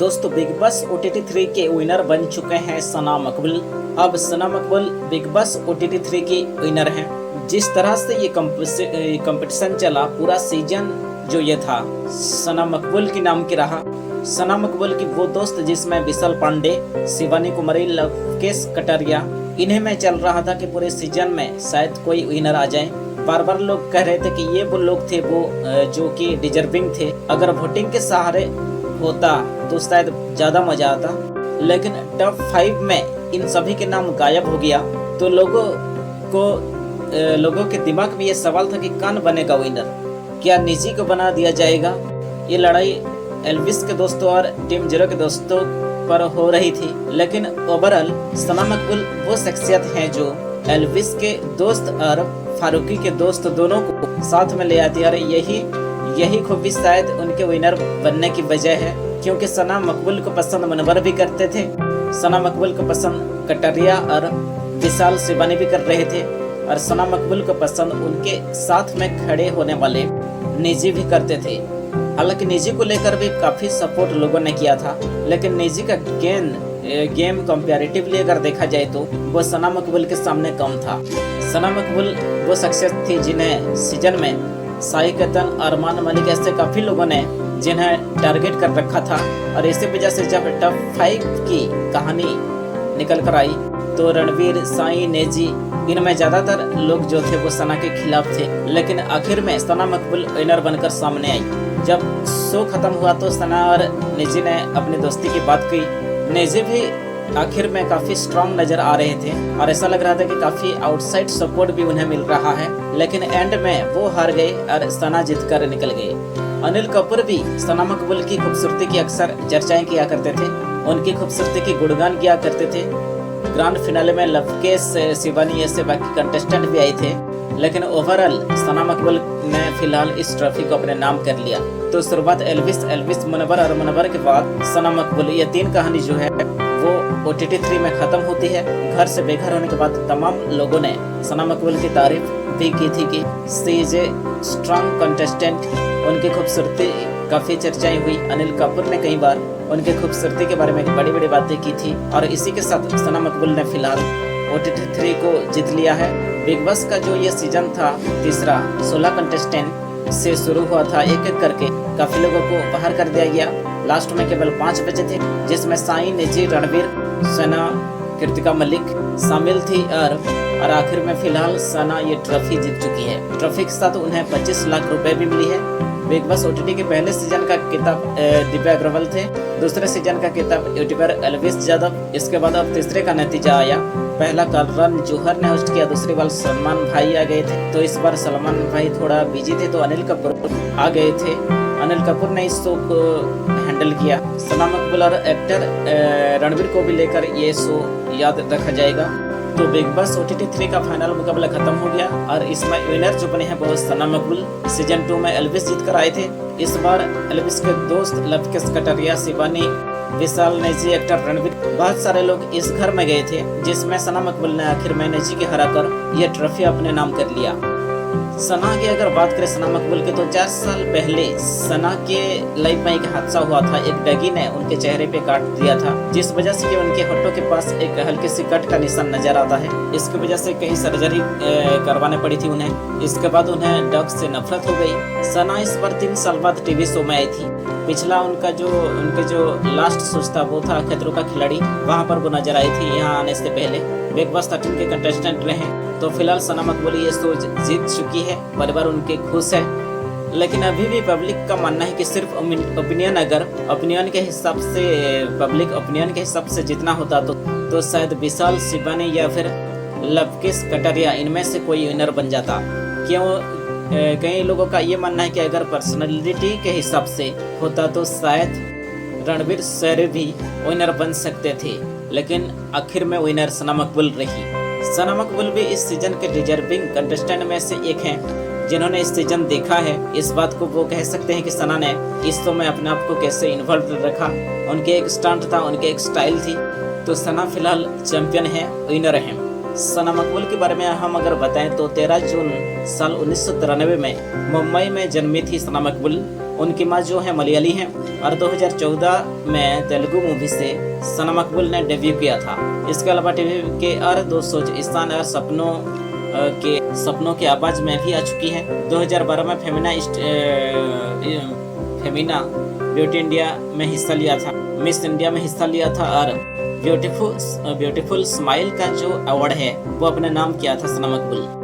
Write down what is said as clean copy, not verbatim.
दोस्तों big boss OTT 3 के winner बन चुके हैं सना मकबूल। अब सना मकबूल बिग बॉस OTT 3 की विनर हैं। जिस तरह से ये कंपटीशन चला, पूरा सीजन जो ये था सना मकबूल के नाम की रहा। सना मकबूल की वो दोस्त जिसमें विशाल पांडे, शिवानी कुमारी, लवकेश कटारिया, इन्हें में चल रहा था कि पूरे सीजन में शायद कोई विनर आ जाए। बार बार लोग कह रहे थे कि ये वो लोग थे वो जो कि डिजर्विंग थे। अगर वोटिंग के सहारे होता तो शायद ज्यादा मजा आता, लेकिन टॉप 5 में इन सभी के नाम गायब हो गया। तो लोगों के दिमाग में ये सवाल था कि कौन बनेगा विनर, क्या निजी को बना दिया जाएगा। ये लड़ाई एल्विस के दोस्तों और टीम जीरो के दोस्तों पर हो रही थी, लेकिन ओवरऑल सना मकबूल वो शख्सियत हैं जो एल्विस के दोस्त और फारूकी के दोस्त दोनों को साथ में ले आती है। यही खूबी शायद उनके विनर बनने की वजह है, क्योंकि सना मकबूल को पसंद मुनव्वर भी करते थे, सना मकबूल को पसंद कटारिया और विशाल शिवानी भी कर रहे थे, और सना मकबूल को पसंद उनके साथ में खड़े होने वाले निजी भी करते थे। हालांकि निजी को लेकर भी काफी सपोर्ट लोगों ने किया था, लेकिन निजी का गेम कंपैरेटिवली अगर देखा जाए तो वो सना मकबूल के सामने कम था। सना मकबूल वो शख्सियत थी जिन्हें सीजन में साई केतन, अरमान मलिक ऐसे काफी लोगों ने जिन्हें टारगेट कर रखा था, और इसी वजह से जब टॉप 5 की कहानी निकल कर आई तो रणवीर, साई, नेजी, इनमें ज्यादातर लोग जो थे वो सना के खिलाफ थे। लेकिन आखिर में सना मकबूल विनर बनकर सामने आई। जब शो खत्म हुआ तो सना और नेजी ने अपनी दोस्ती की बात की। नेजी भी आखिर में काफी स्ट्रांग नजर आ रहे थे और ऐसा लग रहा था कि काफी आउटसाइड सपोर्ट भी उन्हें मिल रहा है, लेकिन एंड में वो हार गए और सना जीत कर निकल गए। अनिल कपूर भी सना मकबूल की खूबसूरती की अक्सर चर्चाएं किया करते थे, उनकी खूबसूरती की गुणगान किया करते थे। ग्रैंड फिनाले में लवकेश, शिवानी ऐसे बाकी कंटेस्टेंट भी आए थे, लेकिन ओवरऑल सना मकबूल ने फिलहाल इस ट्रॉफी को अपने नाम कर लिया। तो शुरुआत एल्विस, मुनव्वर और मुनव्वर के बाद सना मकबूल, ये 3 कहानी जो है वो OTT 3 में खत्म होती है। घर से बेघर होने के बाद तमाम लोगों ने सना मकबूल की तारीफ भी की थी कि she is a strong contestant. उनकी खूबसूरती काफी चर्चाएं हुई। अनिल कपूर ने कई बार उनकी खूबसूरती के बारे में बड़ी बड़ी बातें की थी, और इसी के साथ सना मकबूल ने फिलहाल OTT 3 को जीत लिया है। बिग बॉस का जो ये सीजन था तीसरा, 16 कंटेस्टेंट से शुरू हुआ था, एक एक करके काफी लोगों को बाहर कर दिया गया। लास्ट में केवल 5 बचे थे, जिसमें साई, निजी, रणवीर, सना, कृतिका मलिक शामिल थी, और आखिर में फिलहाल सना ये ट्रॉफी जीत चुकी है। ट्रॉफी के साथ उन्हें 25 लाख रुपए भी मिली है। बिग बॉस OTT के पहले सीजन का किताब दिव्या अग्रवाल थे, दूसरे सीजन का किताब यूट्यूबर एल्विस यादव, इसके बाद अब तीसरे का नतीजा आया। पहला करण जौहर ने होस्ट किया, दूसरी बार सलमान भाई आ गए थे, तो इस बार सलमान भाई थोड़ा बिजी थे तो अनिल कपूर आ गए थे। अनिल कपूर ने इस शो को हैंडल किया। सना मकबूल और एक्टर रणवीर को भी लेकर ये शो याद रखा जाएगा। तो बिग बॉस OTT 3 का फाइनल मुकाबला खत्म हो गया, और इसमें विनर जो बने हैं वो सना मकबूल। सीजन 2 में एल्विस जीत कर आए थे। इस बार एल्विस के दोस्त लवकेश कटारिया, शिवानी, विशाल, नेजी, एक्टर रणवीर, बहुत सारे लोग इस घर में गए थे, जिसमें सना मकबूल ने आखिर में नेजी के हराकर यह ट्रॉफी अपने नाम कर लिया। सना की अगर बात करें सना मकबूल के, तो 4 साल पहले सना के लाइफ में एक हादसा हुआ था। एक डगी ने उनके चेहरे पे काट दिया था, जिस वजह से कि उनके होठों के पास एक हल्की सी कट का निशान नजर आता है। इसकी वजह से कई सर्जरी करवाने पड़ी थी उन्हें। इसके बाद उन्हें डग से नफरत हो गई। सना इस बार 3 साल बाद टीवी शो में आई थी। पिछला उनके जो लास्ट शो था वो था खतरों का खिलाड़ी, वहाँ पर वो नजर आई थी। यहाँ आने से पहले बिग बॉस 13 के कंटेस्टेंट रहे। तो फिलहाल सना मकबूल ये शो जीत चुकी है, परिवार उनके खुश है। लेकिन अभी भी पब्लिक का मानना है कि सिर्फ पब्लिक ओपिनियन के हिसाब से जितना होता तो शायद विशाल, शिवानी या फिर लवकेश कटारिया, इनमें से कोई विनर बन जाता। कई लोगों का ये मानना है कि अगर पर्सनालिटी के हिसाब से होता तो शायद रणवीर सर भी विनर बन सकते थे, लेकिन आखिर में विनर सना मकबूल रही। सना मकबूल भी इस सीजन के डिजर्विंग कंटेस्टेंट में से एक हैं, जिन्होंने इस सीजन देखा है। इस बात को वो कह सकते हैं कि सना ने इस शो में अपने आप को कैसे इन्वॉल्व रखा। उनके एक स्टंट था, उनके एक स्टाइल थी। तो सना फिलहाल चैंपियन है, विनर है। सना मकबूल के बारे में हम अगर बताएं तो 13 जून साल 1993 में मुंबई में जन्मी थी सना मकबूल। उनकी माँ जो है मलयाली हैं और 2014 में तेलुगु मूवी से सना मकबूल ने डेब्यू किया था। इसके अलावा टीवी के और 200 स्थान और सपनों के आवाज में भी आ चुकी है। 2012 में फेमिना ब्यूटी इंडिया में हिस्सा लिया था, मिस इंडिया में हिस्सा लिया था और ब्यूटीफुल स्माइल का जो अवार्ड है वो अपने नाम किया था सना मकबूल।